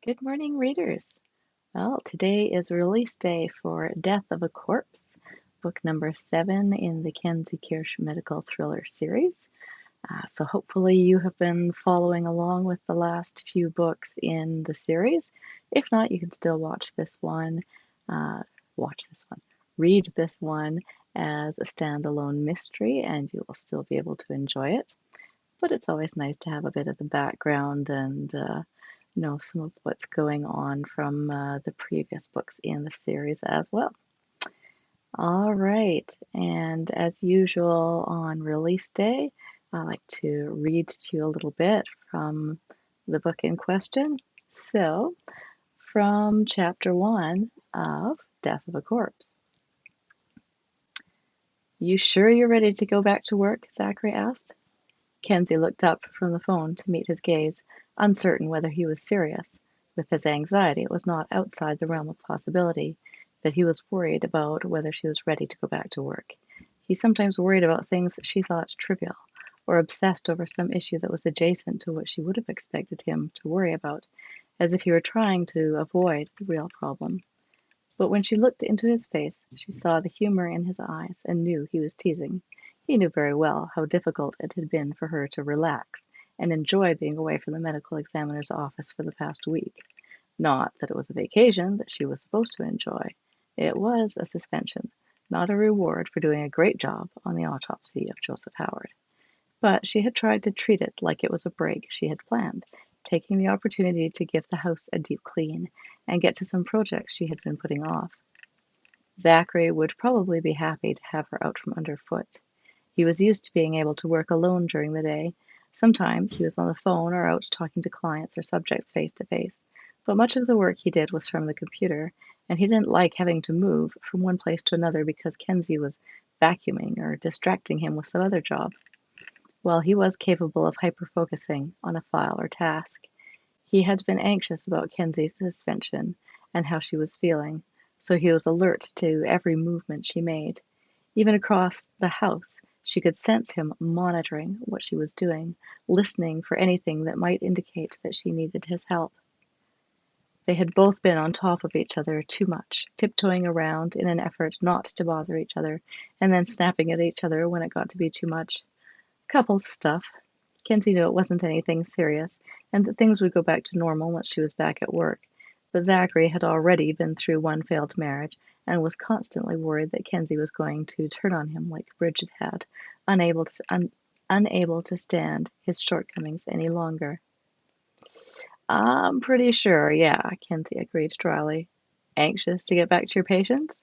Good morning, readers. Well, today is release day for Death of a Corpse, book number 7 in the Kenzie Kirsch medical thriller series. So hopefully you have been following along with the last few books in the series. If not, you can still watch this one, uh, read this one as a standalone mystery, and you will still be able to enjoy it. But it's always nice to have a bit of the background and know some of what's going on from the previous books in the series as well. All right, and as usual on release day, I like to read to you a little bit from the book in question. So, from chapter 1 of Death of a Corpse. You sure you're ready to go back to work? Zachary asked. Kenzie looked up from the phone to meet his gaze, uncertain whether he was serious. With his anxiety, it was not outside the realm of possibility that he was worried about whether she was ready to go back to work. He sometimes worried about things she thought trivial, or obsessed over some issue that was adjacent to what she would have expected him to worry about, as if he were trying to avoid the real problem. But when she looked into his face, she saw the humor in his eyes and knew he was teasing. He knew very well how difficult it had been for her to relax and enjoy being away from the medical examiner's office for the past week. Not that it was a vacation that she was supposed to enjoy. It was a suspension, not a reward for doing a great job on the autopsy of Joseph Howard. But she had tried to treat it like it was a break she had planned, taking the opportunity to give the house a deep clean and get to some projects she had been putting off. Zachary would probably be happy to have her out from underfoot. He was used to being able to work alone during the day. Sometimes he was on the phone or out talking to clients or subjects face to face, but much of the work he did was from the computer, and he didn't like having to move from one place to another because Kenzie was vacuuming or distracting him with some other job. While he was capable of hyper-focusing on a file or task, he had been anxious about Kenzie's suspension and how she was feeling, so he was alert to every movement she made. Even across the house, she could sense him monitoring what she was doing, listening for anything that might indicate that she needed his help. They had both been on top of each other too much, tiptoeing around in an effort not to bother each other, and then snapping at each other when it got to be too much. Couples stuff. Kenzie knew it wasn't anything serious, and that things would go back to normal once she was back at work. But Zachary had already been through one failed marriage, and was constantly worried that Kenzie was going to turn on him like Bridget had, unable to stand his shortcomings any longer. I'm pretty sure, yeah, Kenzie agreed dryly. Anxious to get back to your patients?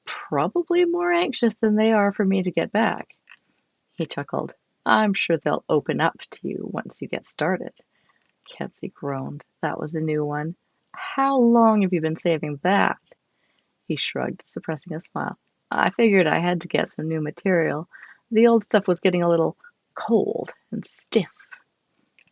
Probably more anxious than they are for me to get back. He chuckled. I'm sure they'll open up to you once you get started. Kenzie groaned. That was a new one. How long have you been saving that? He shrugged, suppressing a smile. I figured I had to get some new material. The old stuff was getting a little cold and stiff.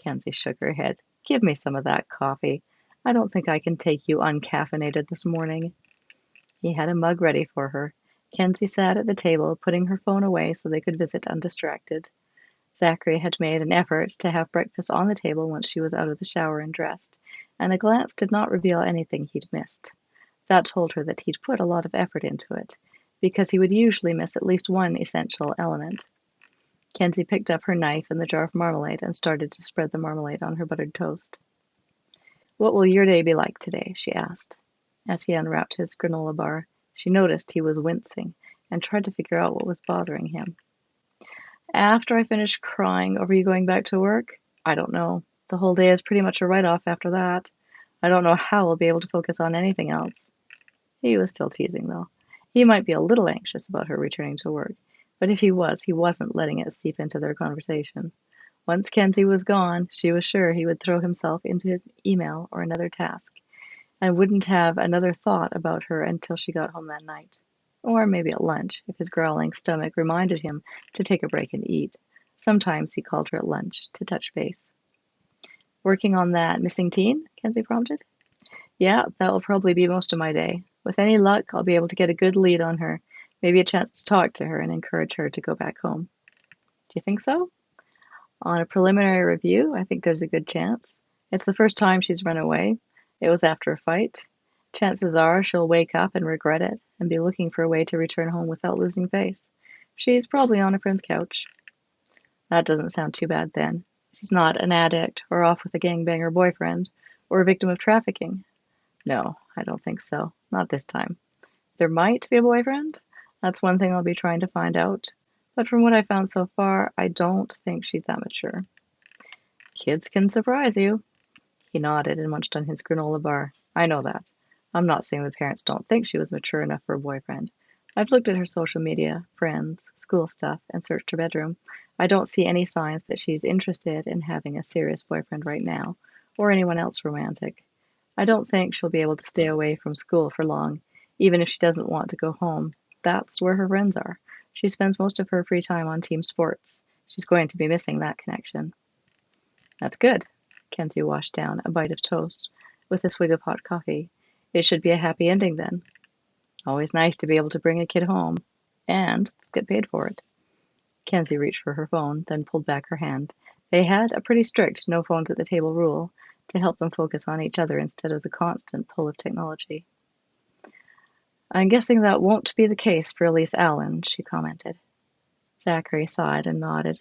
Kenzie shook her head. Give me some of that coffee. I don't think I can take you uncaffeinated this morning. He had a mug ready for her. Kenzie sat at the table, putting her phone away so they could visit undistracted. Zachary had made an effort to have breakfast on the table once she was out of the shower and dressed, and a glance did not reveal anything he'd missed. That told her that he'd put a lot of effort into it, because he would usually miss at least one essential element. Kenzie picked up her knife and the jar of marmalade and started to spread the marmalade on her buttered toast. What will your day be like today? She asked. As he unwrapped his granola bar, she noticed he was wincing and tried to figure out what was bothering him. After I finish crying over you going back to work, I don't know. The whole day is pretty much a write-off after that. I don't know how I'll be able to focus on anything else. He was still teasing, though. He might be a little anxious about her returning to work, but if he was, he wasn't letting it seep into their conversation. Once Kenzie was gone, she was sure he would throw himself into his email or another task, and wouldn't have another thought about her until she got home that night. Or maybe at lunch, if his growling stomach reminded him to take a break and eat. Sometimes he called her at lunch to touch base. Working on that missing teen? Kenzie prompted. Yeah, that will probably be most of my day. With any luck, I'll be able to get a good lead on her, maybe a chance to talk to her and encourage her to go back home. Do you think so? On a preliminary review, I think there's a good chance. It's the first time she's run away. It was after a fight. Chances are she'll wake up and regret it and be looking for a way to return home without losing face. She's probably on a friend's couch. That doesn't sound too bad then. She's not an addict or off with a gangbanger boyfriend or a victim of trafficking. No, I don't think so. Not this time. There might be a boyfriend. That's one thing I'll be trying to find out. But from what I found so far, I don't think she's that mature. Kids can surprise you. He nodded and munched on his granola bar. I know that. I'm not saying the parents don't think she was mature enough for a boyfriend. I've looked at her social media, friends, school stuff, and searched her bedroom. I don't see any signs that she's interested in having a serious boyfriend right now, or anyone else romantic. I don't think she'll be able to stay away from school for long, even if she doesn't want to go home. That's where her friends are. She spends most of her free time on team sports. She's going to be missing that connection. That's good. Kenzie washed down a bite of toast with a swig of hot coffee. It should be a happy ending then. Always nice to be able to bring a kid home and get paid for it. Kenzie reached for her phone, then pulled back her hand. They had a pretty strict no phones at the table rule to help them focus on each other instead of the constant pull of technology. I'm guessing that won't be the case for Elise Allen, she commented. Zachary sighed and nodded.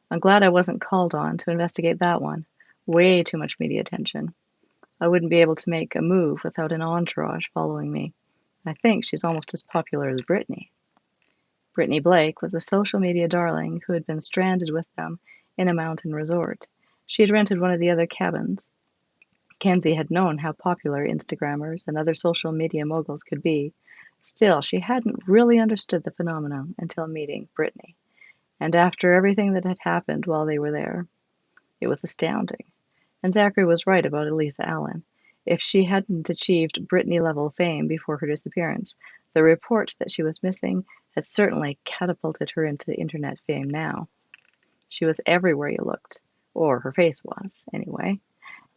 I'm glad I wasn't called on to investigate that one. Way too much media attention. I wouldn't be able to make a move without an entourage following me. I think she's almost as popular as Brittany. Brittany Blake was a social media darling who had been stranded with them in a mountain resort. She had rented one of the other cabins. Kenzie had known how popular Instagrammers and other social media moguls could be. Still, she hadn't really understood the phenomenon until meeting Brittany, and after everything that had happened while they were there. It was astounding. And Zachary was right about Elisa Allen. If she hadn't achieved Brittany-level fame before her disappearance, the report that she was missing had certainly catapulted her into internet fame now. She was everywhere you looked, or her face was, anyway.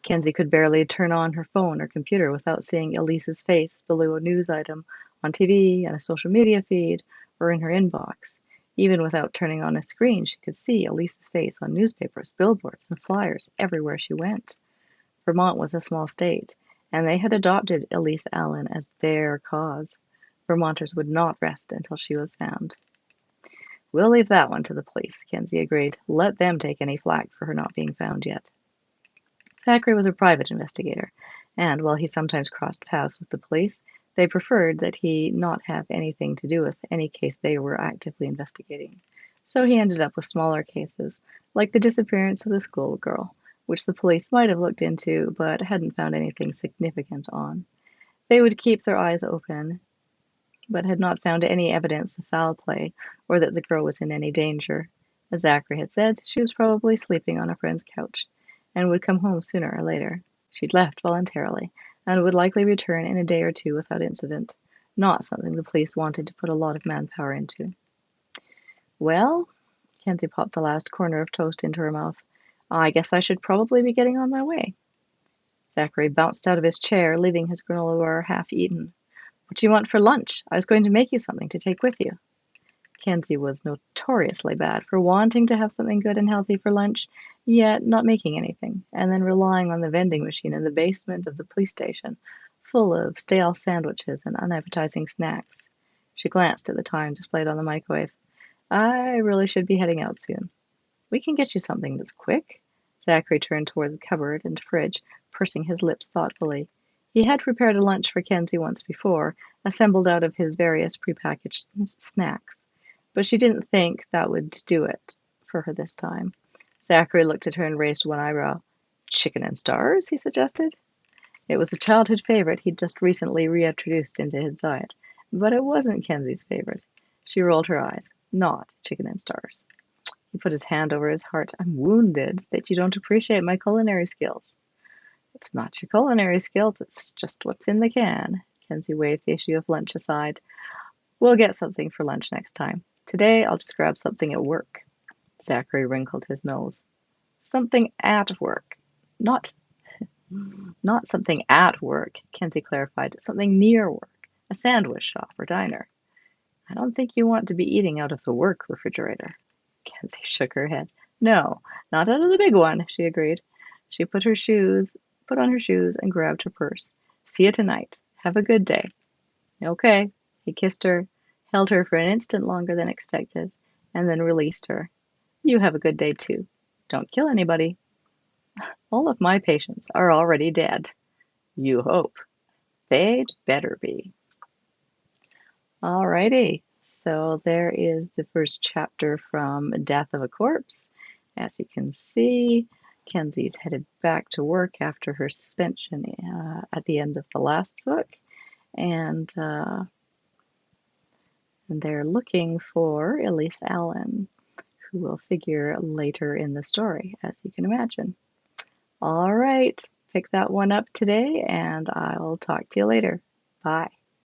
Kenzie could barely turn on her phone or computer without seeing Elisa's face below a news item on TV, and a social media feed, or in her inbox. Even without turning on a screen, she could see Elisa's face on newspapers, billboards, and flyers everywhere she went. Vermont was a small state, and they had adopted Elise Allen as their cause. Vermonters would not rest until she was found. We'll leave that one to the police, Kenzie agreed. Let them take any flack for her not being found yet. Thackeray was a private investigator, and while he sometimes crossed paths with the police, they preferred that he not have anything to do with any case they were actively investigating. So he ended up with smaller cases, like the disappearance of the schoolgirl, which the police might have looked into but hadn't found anything significant on. They would keep their eyes open, but had not found any evidence of foul play or that the girl was in any danger. As Zachary had said, she was probably sleeping on a friend's couch and would come home sooner or later. She'd left voluntarily and would likely return in a day or two without incident. Not something the police wanted to put a lot of manpower into. Well, Kenzie popped the last corner of toast into her mouth. I guess I should probably be getting on my way. Zachary bounced out of his chair, leaving his granola bar half-eaten. What do you want for lunch? I was going to make you something to take with you. Kenzie was notoriously bad for wanting to have something good and healthy for lunch, yet not making anything, and then relying on the vending machine in the basement of the police station, full of stale sandwiches and unappetizing snacks. She glanced at the time displayed on the microwave. I really should be heading out soon. We can get you something that's quick. Zachary turned toward the cupboard and fridge, pursing his lips thoughtfully. He had prepared a lunch for Kenzie once before, assembled out of his various prepackaged snacks. But she didn't think that would do it for her this time. Zachary looked at her and raised one eyebrow. Chicken and stars, he suggested. It was a childhood favorite he'd just recently reintroduced into his diet, but it wasn't Kenzie's favorite. She rolled her eyes. Not chicken and stars. He put his hand over his heart. I'm wounded that you don't appreciate my culinary skills. It's not your culinary skills, it's just what's in the can. Kenzie waved the issue of lunch aside. We'll get something for lunch next time. Today, I'll just grab something at work. Zachary wrinkled his nose. Something at work. Not something at work, Kenzie clarified. Something near work. A sandwich shop or diner. I don't think you want to be eating out of the work refrigerator. Kenzie shook her head. No, not out of the big one, she agreed. She put her shoes put on her shoes, and grabbed her purse. See you tonight. Have a good day. Okay. He kissed her, held her for an instant longer than expected, and then released her. You have a good day too. Don't kill anybody. All of my patients are already dead. You hope. They'd better be. Alrighty. So there is the first chapter from Death of a Corpse. As you can see, Kenzie's headed back to work after her suspension at the end of the last book. And they're looking for Elise Allen, who will figure later in the story, as you can imagine. All right, pick that one up today, and I'll talk to you later. Bye.